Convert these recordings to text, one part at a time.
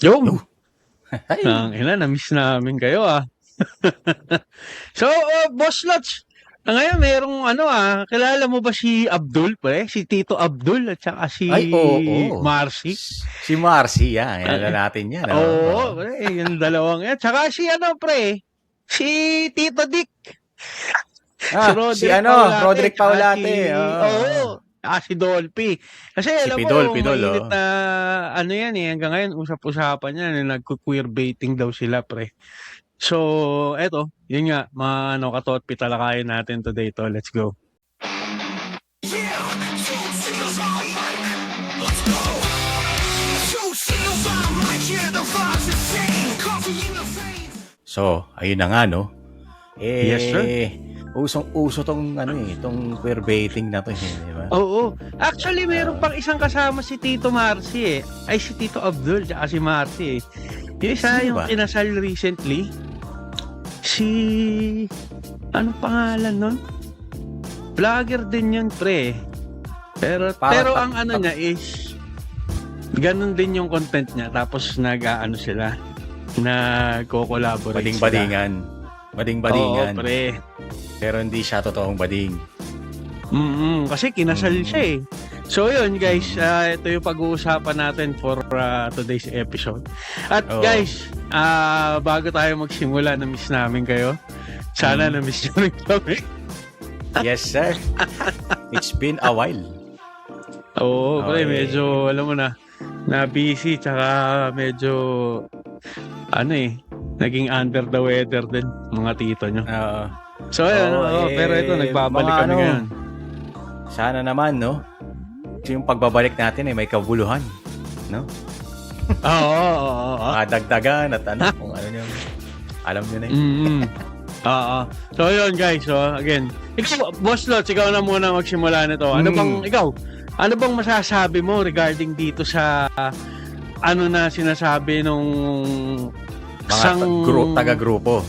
Yo, Yo. Ay. na-miss namin kayo So, Boss Lots, ngayon merong kilala mo ba si Abdul, pre? Si Tito Abdul at saka si Ay, oo. Marcy? Si Marcy, yan. Yan na Ay, natin yan. Oo. oo, pre, yung dalawang yan. Tsaka si pre, si Tito Dick, si Si Roderick Paulate, Roderick tsaka si, Paulate. si Dolphy. Kasi Si alam mo, Pidol, mainit na, yan hanggang ngayon, usap-usapan yan, nagko-queer baiting daw sila, pre. So, eto, yun nga, katotpi talakayin natin today to. Let's go. So, ayun na nga, no? Yes, sir. Usong-uso itong queer baiting na to, di ba? Oo. Actually, meron pang isang kasama si Tito Marcy Ay, si Tito Abdul, tsaka si Marcy Yung isa, Sino yung ba? kinasal recently. Si... Anong pangalan nun? Vlogger din yun, pre. Pero ang niya is... Ganun din yung content niya. Tapos sila. Nagko-collaborate Bading-badingan. Bading-badingan. Oo, pre. Pero hindi siya totoong bading. Kasi kinasal siya So yun guys, ito yung pag-uusapan natin for today's episode. At guys, bago tayo magsimula, na-miss namin kayo. Sana na-miss nyo rin kami. Yes, sir. It's been a while. Oo, pre, medyo, alam mo na busy, tsaka medyo, naging under the weather din, mga tito nyo. So, pero ito, nagbabalik kami ngayon. Sana naman, no? Yung pagbabalik natin may kabuluhan, no? Oo. Dagdagan at kung ano nyo. Alam nyo na So, yun guys. So, again, ikaw, Boss Lots, ikaw na muna magsimula nito. Ano bang masasabi mo regarding dito sa na sinasabi nung mga taga-grupo?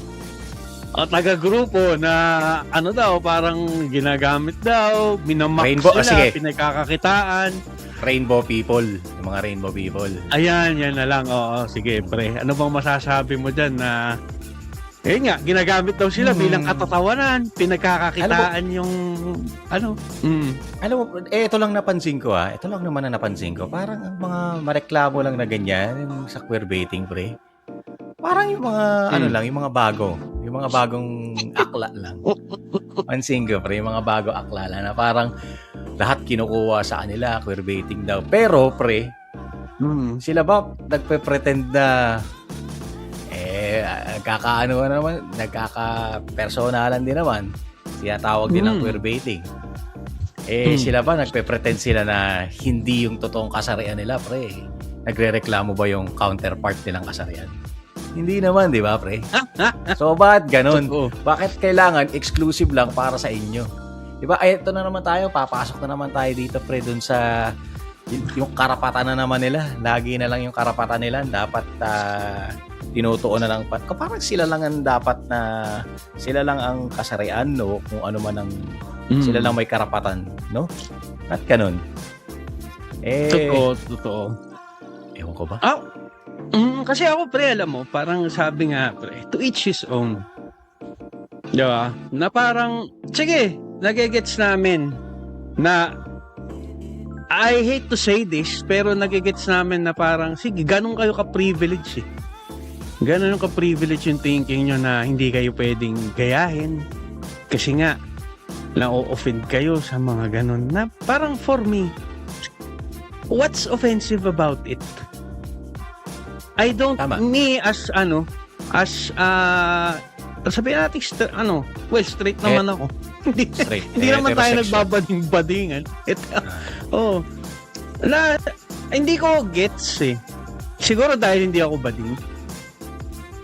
Taga-grupo na parang ginagamit daw, minamak sila, pinagkakakitaan. Rainbow people. Yung mga rainbow people. Ayan, yan na lang. Oo, sige pre. Ano bang masasabi mo dyan na ginagamit daw sila bilang katatawanan, pinagkakakitaan yung Alam mo, ito lang napansin ko Ito lang naman na napansin ko. Parang ang mga mareklamo lang na ganyan, yung sa queer baiting, pre. Parang yung mga, yung mga bago. Yung mga bagong akla lang. Pansin ko, pre, yung mga bago akla lang na parang lahat kinukuha sa kanila, queer baiting daw. Pero, pre, sila ba nagpe-pretend na nagkaka-personalan din naman. Siya tawag din ng queer baiting. Sila ba nagpe-pretend sila na hindi yung totoong kasarian nila, pre? Nagrereklamo ba yung counterpart nilang kasarian? Hindi naman, di ba, pre? So, bakit ganun? Bakit kailangan exclusive lang para sa inyo? Di ba? Ito na naman tayo, papasok na naman tayo dito, pre, dun sa yung karapatan na naman nila. Lagi na lang yung karapatan nila. Dapat tinutuon na lang. Parang sila lang ang dapat na sila lang ang kasarian, no? Kung ano man ang sila lang may karapatan, no? At ganun. Totoo. Ewan ko ba? Kasi ako, pre, alam mo, parang sabi nga, pre, to each his own. Diba? Na parang, sige, nagigets namin na I hate to say this, pero nagigets namin na parang, sige, ganun kayo ka-privilege Ganun ka-privilege yung thinking nyo na hindi kayo pwedeng gayahin. Kasi nga, na-offend kayo sa mga ganun. Na parang for me, what's offensive about it? I don't, me as sabihin natin, straight naman ako. Hindi naman tayo nagbabading-badingan. Hindi ko gets Siguro dahil hindi ako bading.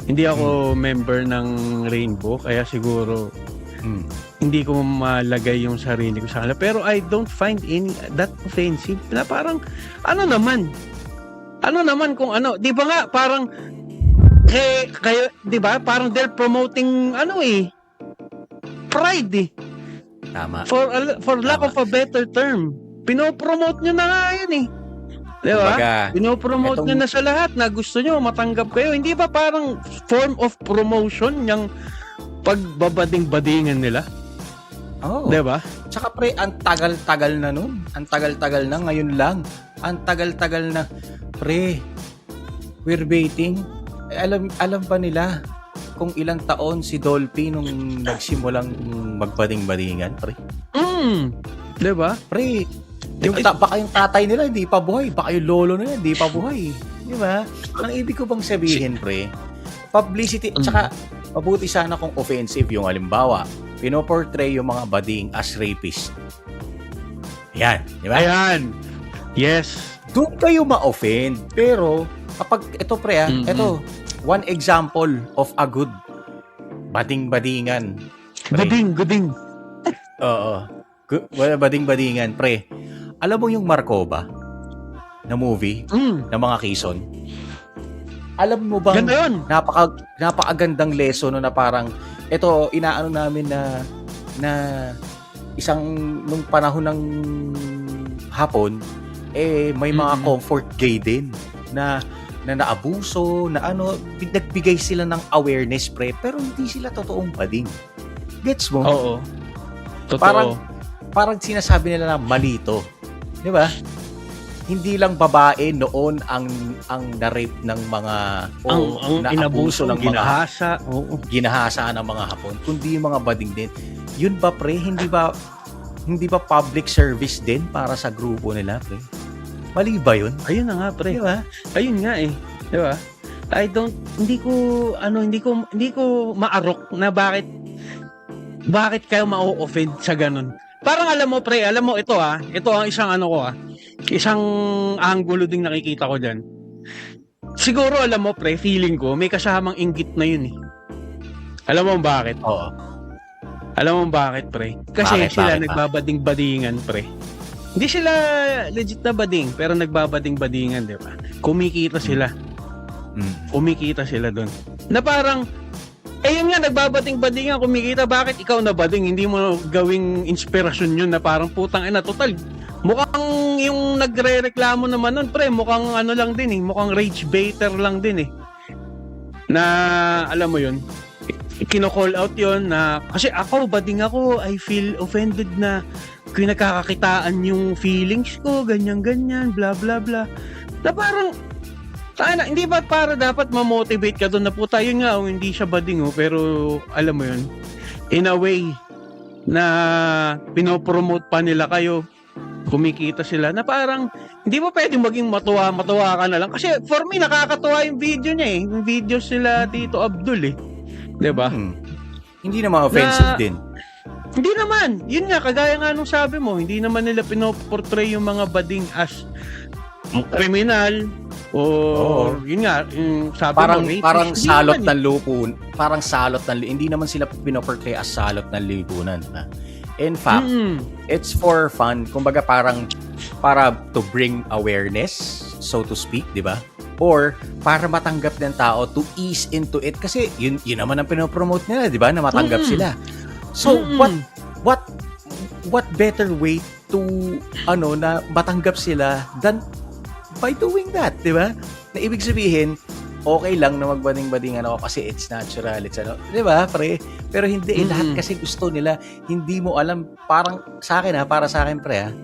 Hindi ako member ng Rainbow, kaya siguro hindi ko malagay yung sarili ko sa kanila. Pero I don't find that offensive. Na parang, ano naman kung di ba nga, parang, kayo, di ba, parang they're promoting, pride Tama. For lack of a better term. Pinopromote nyo na nga yan Di ba? Kumbaga, Pinopromote etong- nyo na sa lahat na gusto nyo matanggap kayo. Hindi ba parang form of promotion yung pagbabading-badingan nila? oh. Di ba? Tsaka pre, ang tagal-tagal na nun. Ang tagal-tagal na, ngayon lang. Ang tagal-tagal na. Pre, queerbaiting. Alam ba nila kung ilang taon si Dolphy nung nagsimulang magbading-badingan, pre? Di ba? Pre, baka yung tatay nila hindi pa buhay. Baka yung lolo nila hindi pa buhay. Di ba? Ang ibig ko bang sabihin, pre, publicity, tsaka mabuti sana kung offensive yung halimbawa, pinoportray yung mga bading as rapist. Yan, di ba? Ayan. Yes. Doon kayo ma-offend. Pero, kapag, ito pre ito, one example of a good bading-badingan. Pre. Guding. Oo. Bading-badingan, pre. Alam mo yung Markova na movie ng mga Quezon? Alam mo bang Ganda yun. napakagandang lesson no, na parang ito inaano namin na isang nung panahon ng hapon may mga comfort gay din na naabuso na nagbigay sila ng awareness pre pero hindi sila totoong bading. Gets mo? Oo. Totoo. Parang sinasabi nila na mali to. 'Di ba? Hindi lang babae noon ang na-rape ng mga ang inabuso ng ginahasa. ginahasa ng mga Hapon, kundi yung mga bading din. Yun ba pre, hindi ba public service din para sa grupo nila pre? Mali ba yun? Ayun na nga pre. Di ba? Ayun nga eh. Di ba? Hindi ko maarok na bakit kayo ma-offend sa ganun. Parang alam mo pre, ito ang isang isang angulo ding nakikita ko dyan. Siguro alam mo pre, feeling ko may kasamang inggit na yun eh. Alam mo bakit? Oo. Alam mo bakit pre? Kasi Bakit? sila nagbabading-badingan pre. Hindi sila legit na bading, pero nagbabading-badingan, di ba? Kumikita sila. Kumikita sila doon. Na parang yun nga, nagbabading-badingan, kumikita, bakit ikaw na bading? Hindi mo gawing inspirasyon yun na parang putang ina, total. Mukhang yung nagre-reklamo naman nun, pre, mukhang lang din eh, mukhang rage baiter lang din eh. Na, alam mo yun, kino-call out yun na, kasi ako, bading ako, I feel offended na kinakakakitaan yung feelings ko, ganyan-ganyan, bla bla bla. Na parang, hindi ba para dapat ma-motivate ka doon na puta, yun nga, hindi siya bading pero alam mo yun, in a way na pinopromote pa nila kayo, kumikita sila, na parang hindi ba pwedeng maging matuwa ka na lang, kasi for me nakakatuwa yung video niya eh, yung video sila Tito Abdul eh, diba? Hindi naman offensive din. Hindi naman, yun nga, kagaya nga nung sabi mo, hindi naman nila pinoportray yung mga bading as kriminal, or yun nga, yung sabi Parang mo, parang hindi salot naman ng lupun, parang salot ng hindi naman sila pinoportray as salot ng lipunan. In fact, it's for fun. Kumbaga parang para to bring awareness, so to speak, di ba? Or para matanggap ng tao to ease into it kasi yun naman ang pinopromote nila, di ba? Na matanggap sila. So what better way to na matanggap sila than by doing that, di ba? Na ibig sabihin, okay lang na magbading-badingan ako kasi it's natural, it's di ba, pre? Pero hindi, lahat kasi gusto nila, hindi mo alam, parang sa akin para sa akin, pre,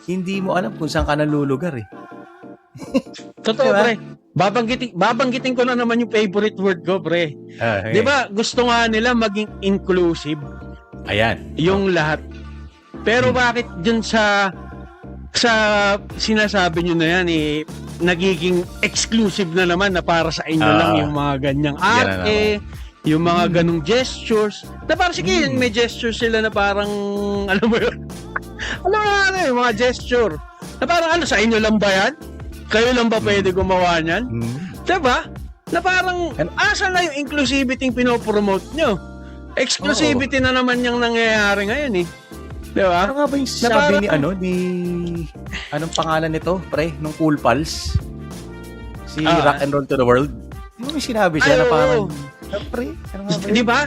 hindi mo alam kung saan ka nalulugar, eh. Totoo, diba? Pre. Babanggitin ko na naman yung favorite word ko, pre. Okay. Di ba, gusto nga nila maging inclusive. Ayan. Yung lahat. Pero bakit dun sa sinasabi nyo na yan nagiging exclusive na naman na para sa inyo lang yung mga ganyang arte, yung mga ganong gestures. Na parang sige, may gestures sila na parang alam mo yun? yung mga gesture. Na parang sa inyo lang ba yan? Kayo lang ba pwede gumawa niyan? Diba? Na parang asa na yung inclusivity yung pinopromote nyo? Exclusivity na naman yung nangyayari ngayon eh. Diba? Ano nga ba yung sabi ni anong pangalan nito, pre? Nung Cool Pals? Si Rock and Roll to the World? Di ba may sinabi siya na parang, pre, ano nga ba yun? Diba?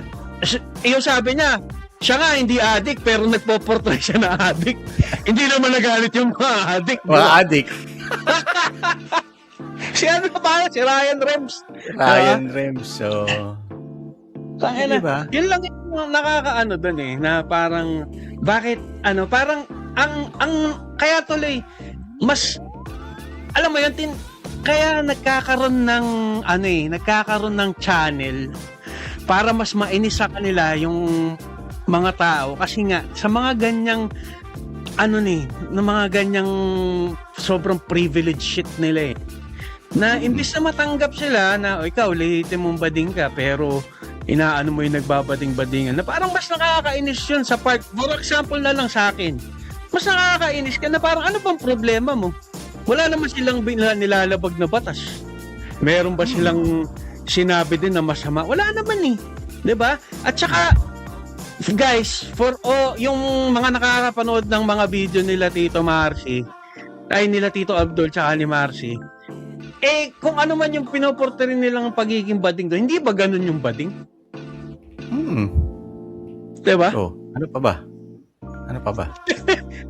Yung sabi niya, siya nga hindi addict pero nagpo-portray siya na addict. Hindi naman nagalit yung mga addict. Mga addict. Si ano ba? Si Ryan Rems. Ryan Rems. So, Tangina. diba? Yun lang yung nakakaano doon eh, na parang, bakit, parang, ang kaya tuloy, mas, alam mo yun, kaya nagkakaroon ng channel para mas mainis sa kanila yung mga tao. Kasi nga, sa mga ganyang, na mga ganyang sobrang privileged shit nila eh. Na imbis na matanggap sila na, ikaw, lehitim mong bading ka, pero inaano mo yung nagbabading-badingan, na parang mas nakakainis yun sa part. For example na lang sa akin, mas nakakainis ka na parang ano bang problema mo? Wala naman silang nilalabag na batas. Meron ba silang sinabi din na masama? Wala naman eh. 'Di ba? At saka, guys, for yung mga nakakapanood ng mga video nila Tito Marcy, nila Tito Abdul tsaka ni Marcy, kung ano man yung pinoportray nilang pagiging bading doon, hindi ba ganun yung bading? Diba? Oh, ano pa ba?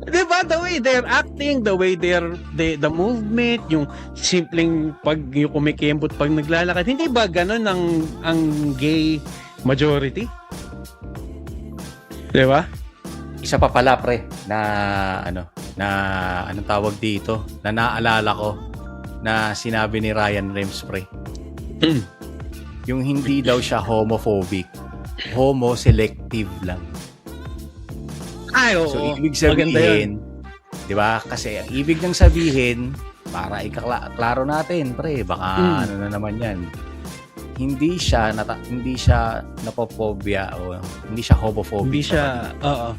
Diba? The way they're acting, the way the movement, yung simpleng yung kumikembot pag naglalakad, hindi ba ganun ang gay majority? Diba? Isa pa pala, pre, na anong tawag dito, na naalala ko, na sinabi ni Ryan Rems, pre. Yung hindi daw siya homophobic, homo-selective lang. Ay, oo. So, ibig sabihin, di ba? Kasi, ibig nang sabihin, para ikaklaro natin, pre, baka ano na naman yan. Hindi siya napophobia o hindi siya homophobic. Hindi siya, oo.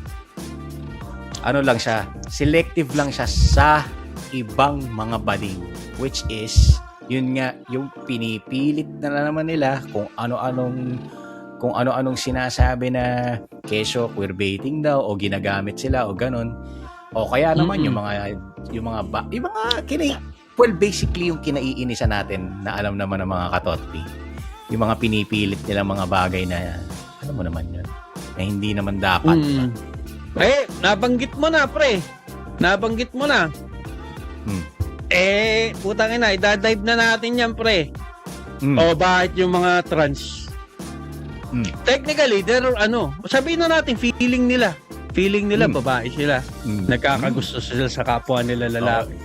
Ano lang siya, selective lang siya sa ibang mga bading. Which is, yun nga, yung pinipilit na naman nila kung ano-anong sinasabi na kesyo queerbaiting daw o ginagamit sila o ganun. O kaya naman basically yung kinaiinisan natin na alam naman ng mga katotpi. Yung mga pinipilit nilang mga bagay na ano mo naman yun, na hindi naman dapat. Nabanggit mo na, pre. Nabanggit mo na. Putang ina, idadive na natin yan, pre. O bakit yung mga trans? Technically, sabihin na natin, feeling nila babae sila. Nagkakagusto sila sa kapwa nila lalaki.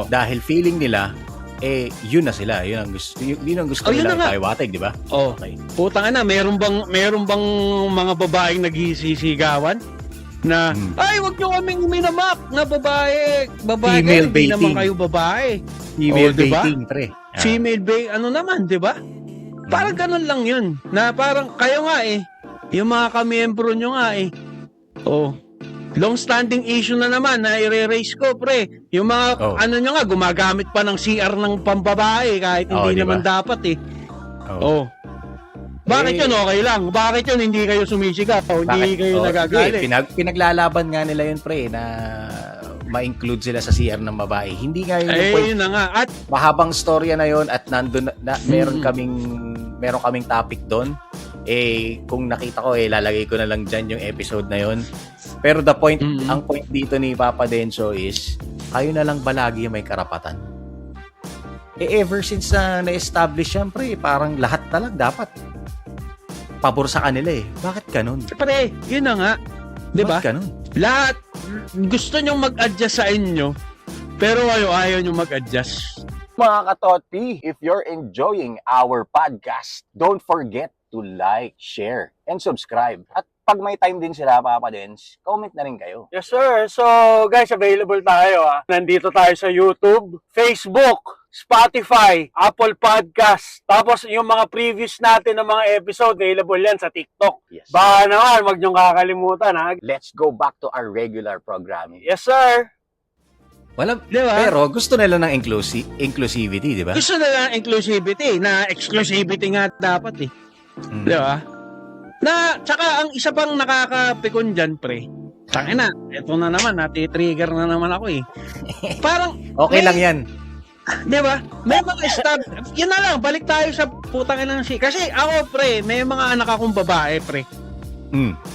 Dahil feeling nila, yun na sila. Yun ang gusto nila ipahiwatig, di ba? Okay. Putang ina, meron bang mga babaeng nagsisisigawan? Na, ay, wag nyo kaming minamak na babae. Female hindi baiting. naman kayo babae. Female diba? baiting, pre. Female baiting, naman, di ba? Parang ganun lang yun. Na parang, kayo nga yung mga kamiyembro nyo nga long-standing issue na naman na i-raise ko, pre. Yung mga, nyo nga, gumagamit pa ng CR ng pambabae kahit hindi diba? naman dapat Bakit yun okay lang? Bakit yun hindi kayo sumisigaw? Hindi kayo nagagalit? Pinaglalaban nga nila yun, pre, na ma-include sila sa CR ng babae. Hindi nga yun yung point. Yun na nga. At mahabang storya na yun at nandun meron kaming topic doon. Kung nakita ko, lalagay ko na lang dyan yung episode na yun. Pero ang point dito ni Papa Denso is, kayo na lang ba lagi may karapatan? Ever since na-establish yan, pre, parang lahat na lang dapat pabor sa kanila Bakit ganun? Pre, yun na nga. Diba? Bakit ganun? Lahat, gusto nyong mag-adjust sa inyo, pero ayaw nyong mag-adjust. Mga katotpi, if you're enjoying our podcast, don't forget to like, share, and subscribe. At pag may time din sila, Papa Dens, comment na rin kayo. Yes, sir. So, guys, available tayo. Nandito tayo sa YouTube, Facebook, Spotify, Apple Podcast. Tapos, yung mga previous natin ng mga episode, available yan sa TikTok. Yes. Baka naman, wag niyong kakalimutan, Let's go back to our regular programming. Yes, sir. Diba? Pero gusto nila ng inclusivity, di ba? Gusto nila ng inclusivity, na exclusivity nga dapat Di ba? Tsaka ang isa pang nakakapikon dyan, pre. Tangina, eto na naman, nati-trigger na naman ako Parang, okay lang yan. Di ba? May mga yun na lang, balik tayo sa putang ina ng kasi ako, pre, may mga anak akong babae, pre.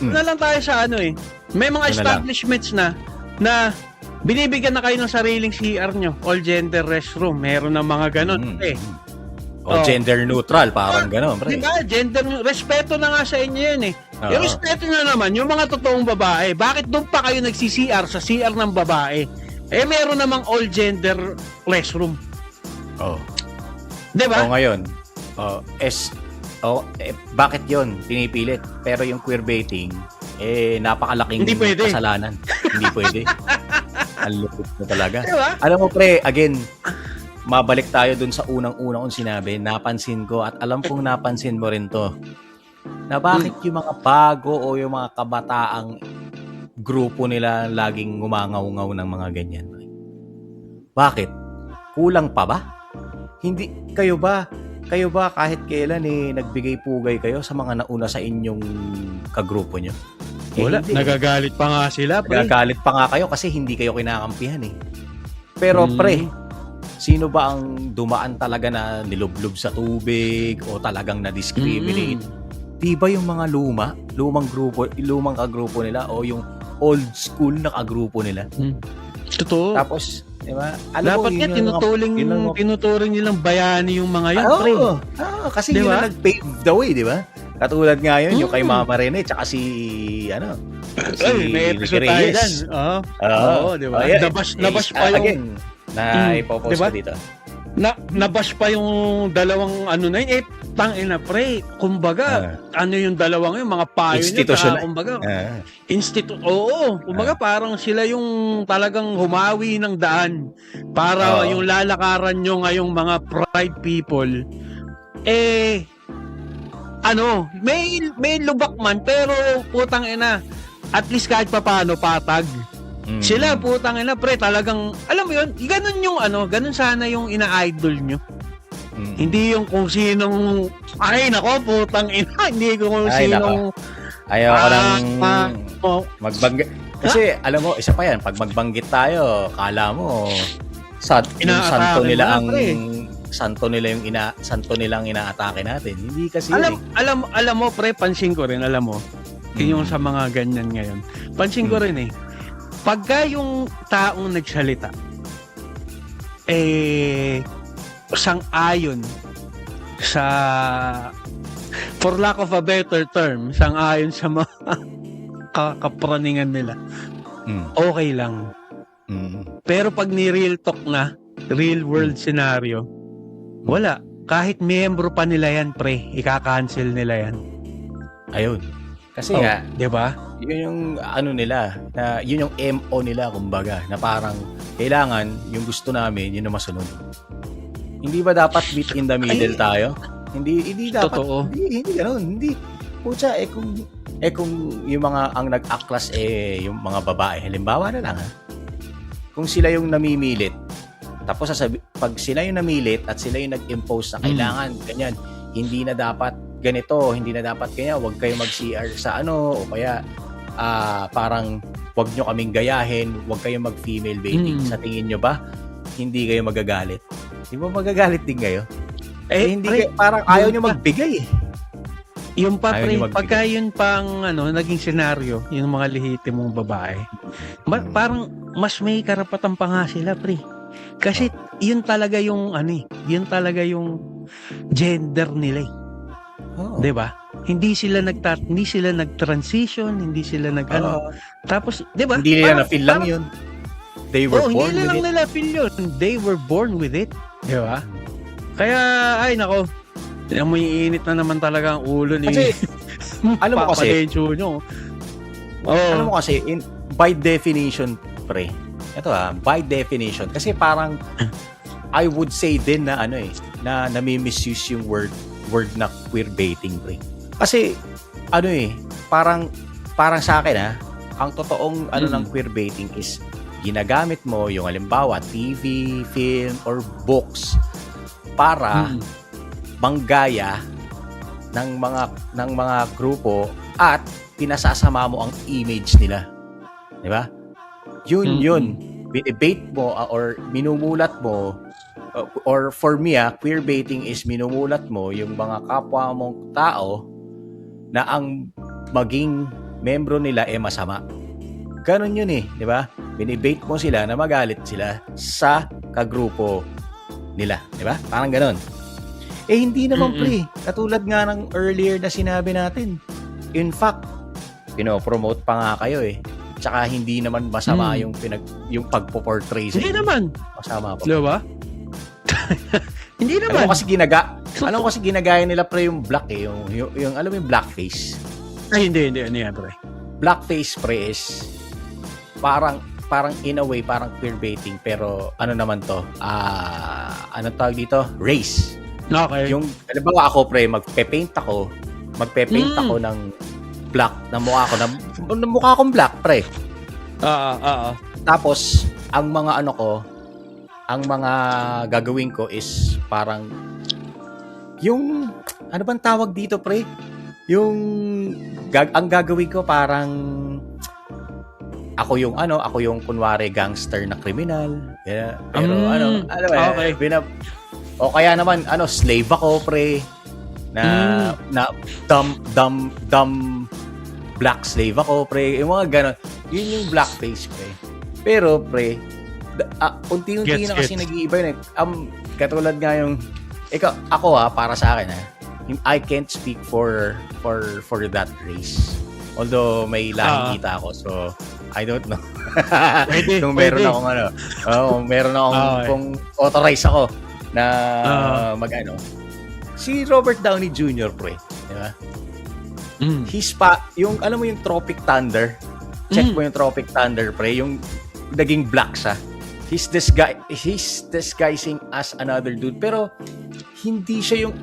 Na lang tayo sa may mga establishments na binibigyan na kayo ng sariling CR nyo, all gender restroom, meron na mga ganon. O gender neutral, parang gano'n, pre. Diba? Respeto na nga sa inyo yun eh. Oo. Yung respeto na naman, yung mga totoong babae, bakit doon pa kayo nagsi-CR sa CR ng babae? Meron namang all gender restroom. Oh. Diba? O ngayon, bakit yon pinipilit? Pero yung queerbaiting, napakalaking Hindi pwede. kasalanan. Hindi pwede. Ang lupit na talaga. Diba? Alam mo, pre, again, mabalik tayo dun sa unang-una kong sinabi, napansin ko at alam kong napansin mo rin to, na bakit yung mga bago o yung mga kabataang grupo nila laging ngumangaw-ngaw ng mga ganyan. Bakit? Kulang pa ba? Hindi, kayo ba kahit kailan nagbigay pugay kayo sa mga nauna sa inyong kagrupo nyo? Wala, Hindi. nagagalit pa nga sila. Pre. Nagagalit pa nga kayo kasi hindi kayo kinakampihan eh. Pero pre, sino ba ang dumaan talaga na nilublob sa tubig o talagang na-discriminate? Di ba yung mga lumang kagrupo nila o yung old school na kagrupo nila? Totoo. Tapos, di ba? Dapat nga tinuturing nilang bayani yung mga yun, pre. Kasi Di yun ba? ang nag-pave the way, di ba? Katulad nga yun, yung kay Mama Rene, tsaka si May episode Ricky tayo Reyes. dyan. Oo, di ba? yeah. Nabash pa yung... Again, ipopost Diba? ko dito. Nabash pa yung dalawang ano na yun. Tangina, pre. Kumbaga, ano yung dalawang yun? Mga payo niya. Institutional. Kumbaga, oo. Kumbaga, parang sila yung talagang humawi ng daan para yung lalakaran nyo ngayong mga pride people. May lubak man, pero putang ina, at least kahit papaano patag. Sila putang ina, pre, talagang alam mo yun, ganun sana yung ina-idol nyo. Hindi yung kung sinong nako, putang ina, hindi ko kung sinong Ayoko nang magbanggit. Kasi alam mo, isa pa yan, pag magbanggit tayo, kala mo yung santo nila yung inaatake natin. Hindi kasi alam mo, pre, pansin ko rin, alam mo, yung sa mga ganyan ngayon. Pansin ko rin pagka yung taong nagsalita, sang-ayon sa, for lack of a better term, sang-ayon sa mga kapraningan nila, okay lang. Pero pag ni-real talk na, real world scenario, wala. Kahit miyembro pa nila yan, pre, ika-cancel nila yan. Ayun. Kasi nga, di ba? Yun yung nila, na yun yung MO nila, kumbaga, na parang kailangan yung gusto namin, yun ang masunod. Hindi ba dapat meet in the middle tayo? Hindi dapat. Totoo. Hindi ganoon. Hindi. Pucha, kung yung mga ang nag-aklas yung mga babae, halimbawa na lang kung sila yung namimilit, tapos pag sila yung namilit at sila yung nag-impose na kailangan ganyan, hindi na dapat ganito, hindi na dapat kaya wag kayo mag-CR sa o kaya parang wag nyo kaming gayahin, wag kayo mag-female baiting. Sa tingin nyo ba hindi kayo magagalit? Di ba magagalit din kayo? Hindi pre, parang ayaw nyo magbigay Yung pa, pre, pagka yun pang naging senaryo, yung mga lehitimong babae, parang mas may karapatan pa nga sila, pre. Kasi yun talaga yung yun talaga yung gender nila. Oh. 'Di ba? Hindi sila nag-transition, hindi sila tapos 'di ba? Hindi nila na-feel lang yun. They were born hindi with lang it. nila feel yun. They were born with it. 'Di ba? Kaya nako, mo iinit na naman talaga ang ulo ni Kasi alam mo kasi nyo. Alam mo kasi by definition, pre. Ito by definition kasi parang I would say din na na nami-misuse yung word na queerbaiting, pre. Kasi parang sa akin ang totoong ng queerbaiting is ginagamit mo yung halimbawa TV, film or books para manggaya ng mga grupo at pinasasama mo ang image nila. 'Di ba? Yun. Bine-bait mo or minumulat mo or for me, queerbaiting is minumulat mo yung mga kapwa mong tao na ang maging membro nila masama. Ganon yun eh, di ba? Binibait mo sila na magalit sila sa kagrupo nila, di ba? Parang ganon. Eh hindi naman pre, katulad nga ng earlier na sinabi natin. In fact, pinopromote pa nga kayo eh. Tsaka hindi naman masama yung pagpo-portray sa Hindi inyo. naman. Masama pa. Di ba? Hindi naman. Alam ko kasi ginagaya nila pre yung black eh, yung alam mo yung blackface. Ay, hindi. Ano yan, pre? Blackface pre is parang in a way parang queerbaiting pero ano naman to? Ano tawag dito? Race. Okay. Yung alam ba ako pre, magpe-paint ako ng black na mukha ko na mukha akong black pre. Tapos ang mga ang mga gagawin ko is parang yung ano bang tawag dito pre? Ang gagawin ko parang ako yung kunwari gangster na kriminal. Yeah. Pero okay. O kaya naman slave ako pre na dumb black slave ako pre. Yung mga ganon. Yun yung blackface pre. Pero pre unti-unti na kasi nag-iiba yun. Katulad nga yung ako para sa akin I can't speak for that race. Although may lahing kita ako, so I don't know. Kung meron akong kung authorized ako na si Robert Downey Jr. pre, di ba? Yung alam mo yung Tropic Thunder. Check mo yung Tropic Thunder pre, yung naging black siya. He's disguising as another dude pero hindi siya yung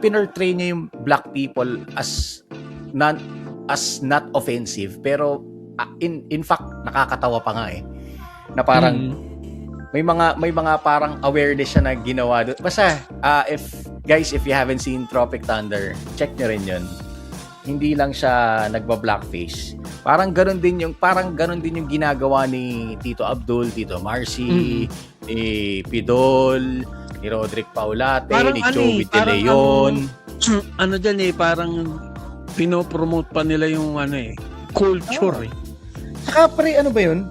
pinortray niya yung black people as not offensive pero in fact nakakatawa pa nga eh na parang may mga parang awareness siya na ginawa doon. Basta if you haven't seen Tropic Thunder, check nyo rin yun. Hindi lang siya nagba-blackface. Parang ganun din yung ginagawa ni Tito Abdul, Tito Marcy, ni Pidol, ni Roderick Paulate, parang ni Joey De Leon. Dyan parang pinopromote pa nila yung culture eh. Saka pre, ano ba yun?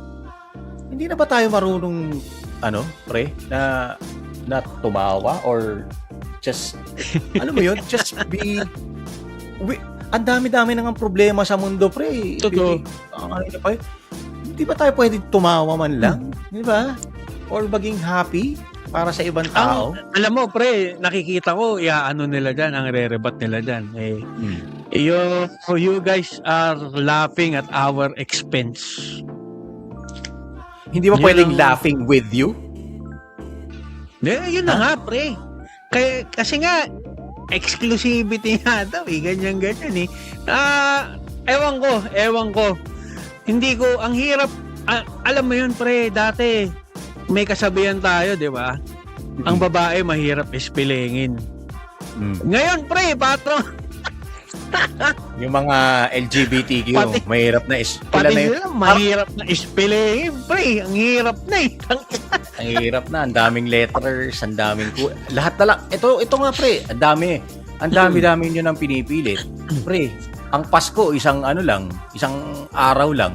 Hindi na ba tayo marunong pre, na tumawa or just alam mo yun, just be ang dami-dami nang problema sa mundo pre. Totoo. Hindi ba tayo pwede tumawa man lang? Di ba? Or maging happy para sa ibang tao? Alam mo pre, nakikita ko nila dyan, ang re-rebat nila dyan you guys are laughing at our expense. Hindi ba pwedeng laughing with you? Yun na nga pre. Kasi nga exclusivity nga daw ganyan eh. Ewan ko. Hindi ko, ang hirap, alam mo yun pre, dati may kasabihan tayo, di ba? Ang babae mahirap ispilingin. Ngayon pre, patron, yung mga LGBTQ, mahirap na mahirap na ispilingin pre, ang hirap na eh. Ang hirap na, ang daming letters, ang daming lahat na lang. Ito nga pre, ang dami nyo nang pinipilit. Pre, ang Pasko isang araw lang.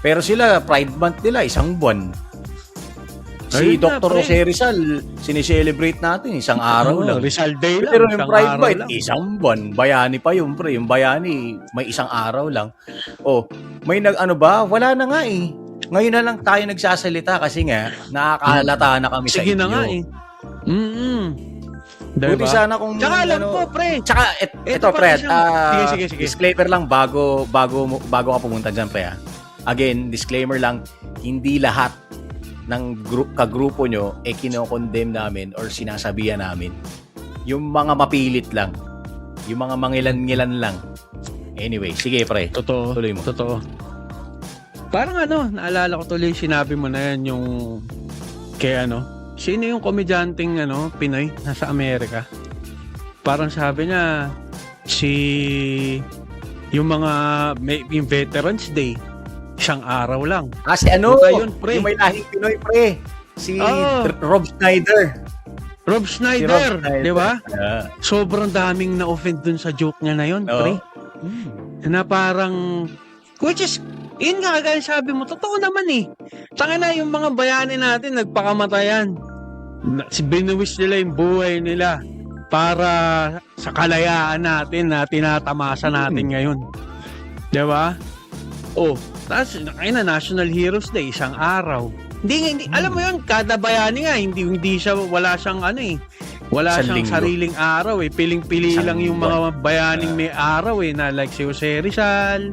Pero sila Pride Month nila isang buwan. Si Dr. Jose Rizal, sineselebrate natin isang araw lang. Rizal Day lang. Pero yung Pride Month isang buwan. Bayani pa yun pre, yung Bayani may isang araw lang. May wala na nga eh. Ngayon na lang tayo nagsasalita kasi nga nakakalata na kami sa inyo. Sige na nga eh. Diba? Buti sana kung tsaka alam ko pre. Tsaka ito pre, sige. disclaimer lang bago ka pumunta dyan pre. Again, disclaimer lang, hindi lahat ng kagrupo nyo kinokondemn namin or sinasabihan namin. Yung mga mapilit lang. Yung mga mangilan-ngilan lang. Anyway, sige pre. Totoo. Tuloy mo. Totoo. Parang naalala ko tuloy sinabi mo na yan yung sino yung komedyanteng Pinoy nasa Amerika? Parang sabi niya yung yung Veterans Day isang araw lang. Si yun, pre. Yung may lahing Pinoy pre. Si Rob Schneider. Rob Schneider, di ba? Yeah. Sobrang daming na-offend dun sa joke niya na yun, pre. Na parang which is Yun nga, kagaya sabi mo, totoo naman eh. Tangina yung mga bayani natin, nagpakamatayan. Binuwis nila yung buhay nila para sa kalayaan natin na tinatamasa natin ngayon. Diba? Oh, tapos, ayun na, National Heroes Day, isang araw. Hindi, alam mo yun, kada bayani nga, hindi siya, wala siyang ano eh. Wala Isang siyang linggo. sariling araw eh. Piling-pili Isang lang yung buwan. mga bayaning may araw eh, na like si Jose Rizal.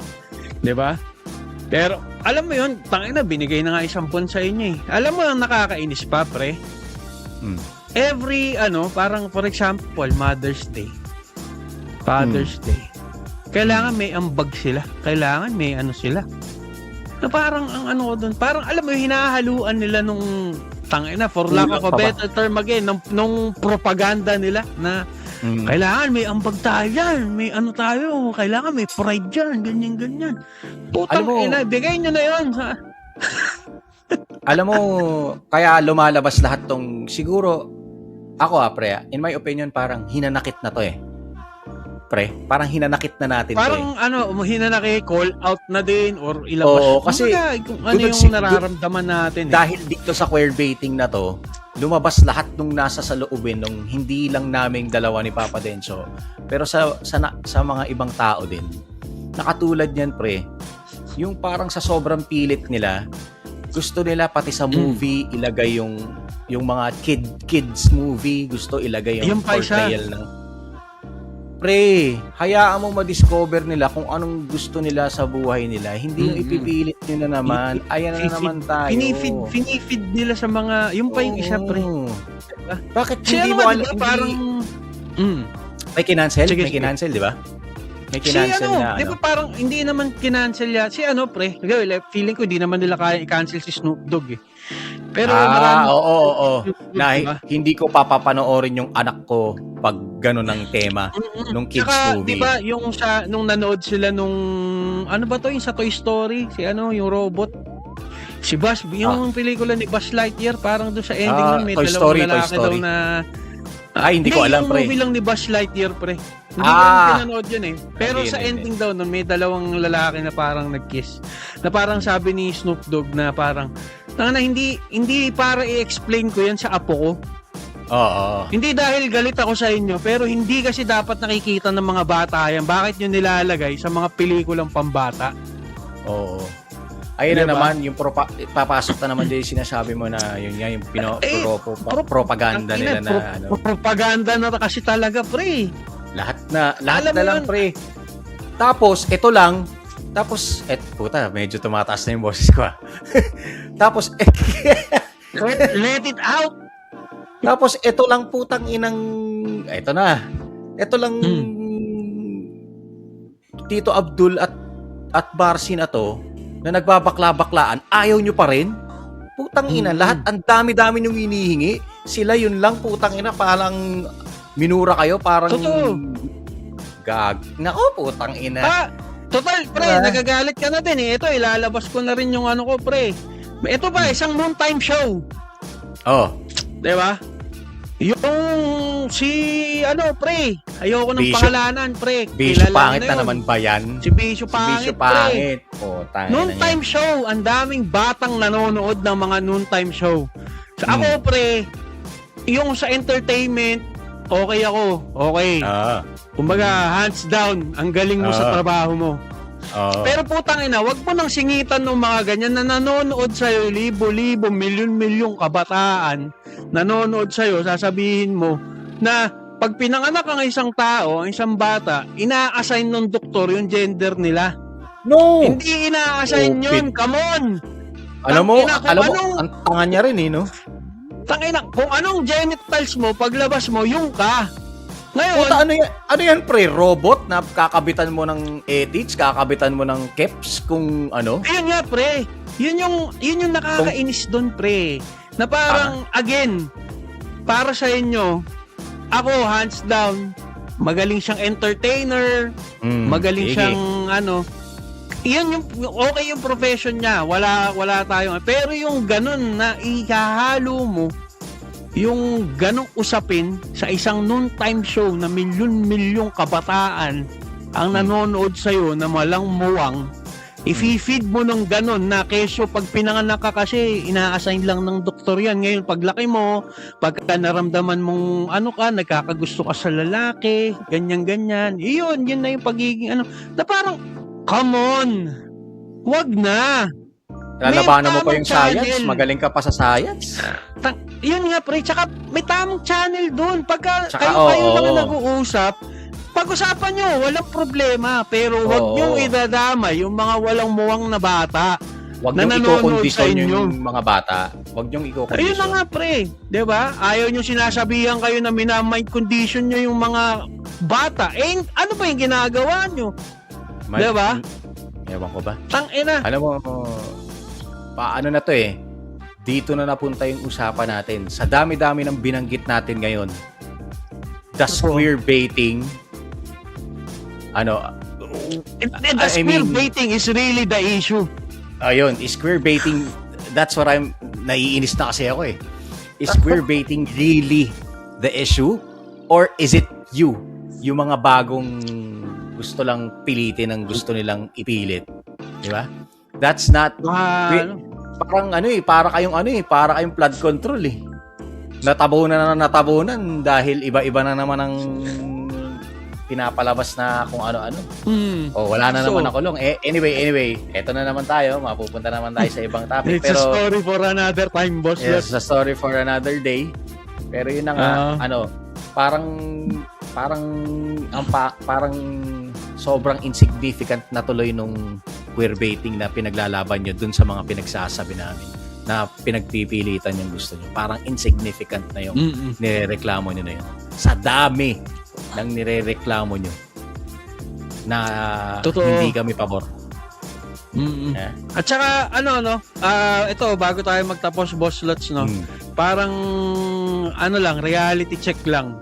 Diba? Pero, alam mo yun, tangina, binigay na nga isang buwan sa inyo eh. Alam mo yung nakakainis pa, pre? Mm. Every, parang for example, Mother's Day. Father's Day. Kailangan may ambag sila. Kailangan may ano sila. Na parang, ang ano ko dun, parang, alam mo, hinahaluan nila nung, tangina, for lack of a Kulang pa ba? better term again, nung propaganda nila na, kailangan may ambag tayo dyan, may ano tayo, kailangan may pride dyan, ganyan-ganyan. Putang Alam mo- ina, bigay nyo na yun. Alam mo, kaya lumalabas lahat tong, siguro, ako pre, in my opinion, parang hinanakit na to eh. Pre, parang hinanakit na natin to eh. Parang hinanaki, call out na din or ilabas. Oo, kasi Kumbaga, kung ano good- yung nararamdaman natin. Eh. Dahil dito sa queerbaiting na to, lumabas lahat nung nasa sa loobin nung hindi lang naming dalawa ni Papa Denso, pero sa mga ibang tao din. Nakatulad niyan, pre. Yung parang sa sobrang pilit nila, gusto nila pati sa movie ilagay yung mga kids movie, gusto ilagay yung Yung pa isa. portrayal ng pre, hayaan mo ma-discover nila kung anong gusto nila sa buhay nila. Hindi yung ipipilit nyo na naman. Ayan na naman tayo. Finifeed nila sa mga, yung pa yung isa, pre. Bakit Siya hindi naman, mo di ba, parang, may kinancel? Sige, May sige. kinancel, di ba? May si kinancel na di ba parang hindi naman kinancel yan. Si pre, feeling ko hindi naman nila kaya i-cancel si Snoop Dogg eh. Pero marami, oo. Na diba? hindi ko papapanoorin yung anak ko pag gano'n ang tema nung kids Tsaka, movie. di ba, yung nung nanood sila nung, ano ba to, yung sa Toy Story, yung robot, si Buzz, yung pelikula ni Buzz Lightyear, parang doon sa ending nun, may Toy dalawang Story, Toy lalaki daw Story. na, Hindi ko alam, yung pre. movie lang ni Buzz Lightyear, pre. Hindi ko pinanood yun eh. Pero Hindi, sa hindi. ending daw nun, may dalawang lalaki na parang nag-kiss. Na parang sabi ni Snoop Dogg na parang, hindi para i-explain ko yan sa apo ko. Oo. Hindi dahil galit ako sa inyo, pero hindi kasi dapat nakikita ng mga bata yan. Bakit nyo nilalagay sa mga pelikulang pambata? Oo. Ayun na Diba? naman, yung papasok na naman din yung sinasabi mo na yun nga, yung propaganda nila na Propaganda na kasi talaga, pre. lahat Alam na mo lang, yun. pre. Tapos, puta, medyo tumataas na yung boses ko ah. Tapos, Let it out. Tapos ito lang putang inang ito na. Ito lang Tito Abdul at Barsi na to na nagbabakla-baklaan, ayaw nyo pa rin? Putang ina, lahat ang dami-dami nyung hinihingi. Sila yun lang putang ina, parang minura kayo, parang Totoo. Nako, putang ina. Total, pre, nagagalit ka na din eh. Ito, ilalabas ko na rin yung ano ko, pre. Ito ba, isang noontime show. Oh, Diba? Yung pre, ayoko ng Bisyo. pangalanan, pre. Bisyo Kilala pangit na na yun. naman ba yan? Si Bisyo Pangit, Bisyo pangit. Putang ina. Noontime show, ang daming batang nanonood ng mga noontime show. Sa ako, pre, yung sa entertainment, okay ako. Okay. Kumbaga, hands down, ang galing mo sa trabaho mo. Pero putang ina, wag mo nang singitan ng mga ganyan na nanonood sa'yo, libo-libo, milyon-milyong kabataan, nanonood sa'yo, sasabihin mo na pag pinanganak ang isang tao, ang isang bata, ina-assign ng doktor yung gender nila. No! Hindi ina-assign yun, come on! Alam mo, anong- ang tanga niya rin eh, no? Tangina, kung anong genitals mo, paglabas mo, yung ka. Ngayon, Puta, ano yan, pre? Robot na kakabitan mo ng ethics, kakabitan mo ng caps, kung ano? ayun nga, pre. Yun yung nakakainis doon, pre. Na parang, again, para sa inyo, ako, hands down, magaling siyang entertainer, magaling sige. siyang, yun yung, okay yung profession niya, wala tayong, pero yung ganun na ihahalo mo, yung ganong usapin sa isang noontime show na milyon-milyong kabataan ang nanonood sa'yo na malang muwang, I-feed mo ng ganon na kesyo pag pinanganak ka kasi ina-assign lang ng doktor yan. Ngayon paglaki mo, pagka naramdaman mong nagkakagusto ka sa lalaki, ganyan-ganyan. Yun na yung pagiging na parang, come on! Wag na! Lalabanan mo pa tamang yung science, channel. magaling ka pa sa science. Yun nga pre, tsaka may tamang channel doon. Pagka Tsaka, kayo lang oo. ang nag-uusap, pag-usapan nyo, walang problema. Pero wag Oo. nyo idadamay yung mga walang muwang na bata. Huwag Na niyong nanonood sa i-condition inyo. yung mga bata. Huwag niyong i-condition. Ayun na nga pre, 'di ba? Ayaw nyo sinasabihan kayo na minamind condition nyo yung mga bata. Eh, ano ba yung ginagawa nyo? Diba? Ewan ko ba? Tangina. Alam mo, paano na to eh. Dito na napunta yung usapan natin. Sa dami-dami ng binanggit natin ngayon, the queer baiting, The square baiting is really the issue. ayun, is queer baiting, that's what naiinis na kasi ako eh. Is queer baiting really the issue? Or is it you? Yung mga bagong gusto lang pilitin ang gusto nilang ipilit. Di ba? That's not... Parang para kayong flood control eh. Natabunan dahil iba-iba na naman ang pinapalabas na kung ano-ano. Wala na naman nakulong. Anyway, eto na naman tayo. Mapupunta naman tayo sa ibang topic. It's a story for another time, boss. Yes, it's a story for another day. Pero yun na nga, parang sobrang insignificant na tuloy nung queerbaiting na pinaglalaban nyo dun sa mga pinagsasabi namin na pinagpipilitan yung gusto nyo. Parang insignificant na yung nirereklamo nyo na yun. Sa dami ng nirereklamo nyo na hindi kami pabor. Yeah. At saka, ito, bago tayo magtapos, Boss Lots, parang, reality check lang.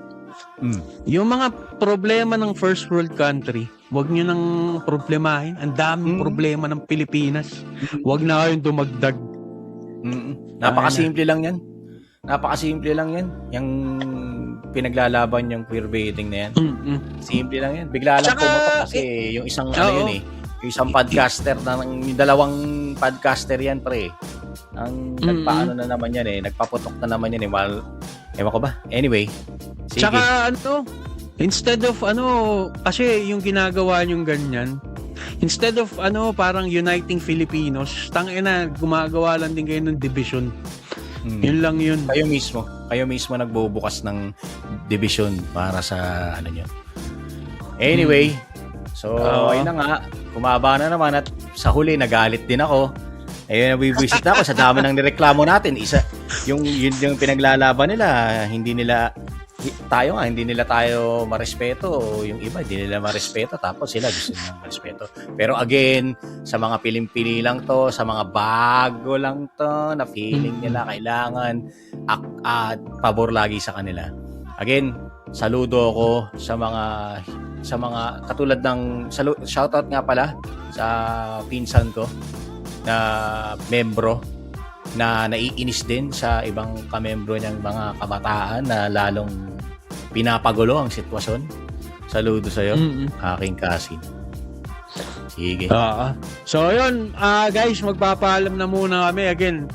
Yung mga problema ng first world country, wag nyo nang problemahin. Ang daming problema ng Pilipinas. Wag na kayong dumagdag. Napakasimple lang yan. Yung pinaglalaban yung queerbaiting na yan. Simple lang yan. Bigla lang pumatok kasi yung isang yung isang podcaster yung dalawang podcaster yan pre. Ang nagpaano na naman yan nagpaputok na naman yan ewan ko ba? Anyway. Sige. Tsaka instead of kasi yung ginagawa nyong ganyan, instead of parang uniting Filipinos, tangina, gumagawa lang din kayo ng division. Yun lang yun. Kayo mismo nagbubukas ng division para sa nyo. Anyway, so ayun na nga, kumaba na naman at sa huli nagalit din ako. Ayun, nabibisit ako sa dami ng nireklamo natin. Yung pinaglalaban nila, hindi nila tayo marespeto, yung iba hindi nila marespeto, tapos sila gusto nilang marespeto. Pero again, sa mga piling-pili lang to, sa mga bago lang to, na feeling nila kailangan pabor lagi sa kanila. Again, saludo ako sa mga katulad ng shoutout nga pala sa pinsan ko na membro na naiinis din sa ibang kamembro niyang mga kabataan na lalong pinapagulo ang sitwasyon. Saludo sa'yo, aking kasin. Sige. So yun, guys, magpapaalam na muna kami. Again,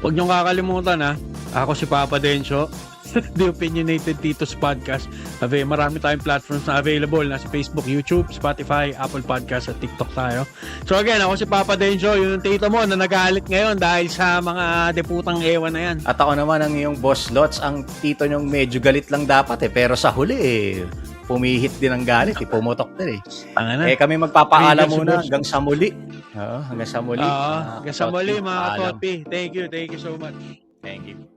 huwag niyong kakalimutan ako si Papa Dencio, The Opinionated Titos Podcast. Marami tayong platforms na available. Nasa Facebook, YouTube, Spotify, Apple Podcast at TikTok tayo. So again, ako si Papa Dencio, yung tito mo na nagalit ngayon dahil sa mga deputang ewan na yan. At ako naman ang iyong Boss Lots, ang tito niyong medyo galit lang dapat pero sa huli pumihit din ang galit, pumutok din kami magpapaalam muna hanggang sa muli. Hanggang sa muli. Hanggang sa muli mga Kotpi. Thank you so much. Thank you.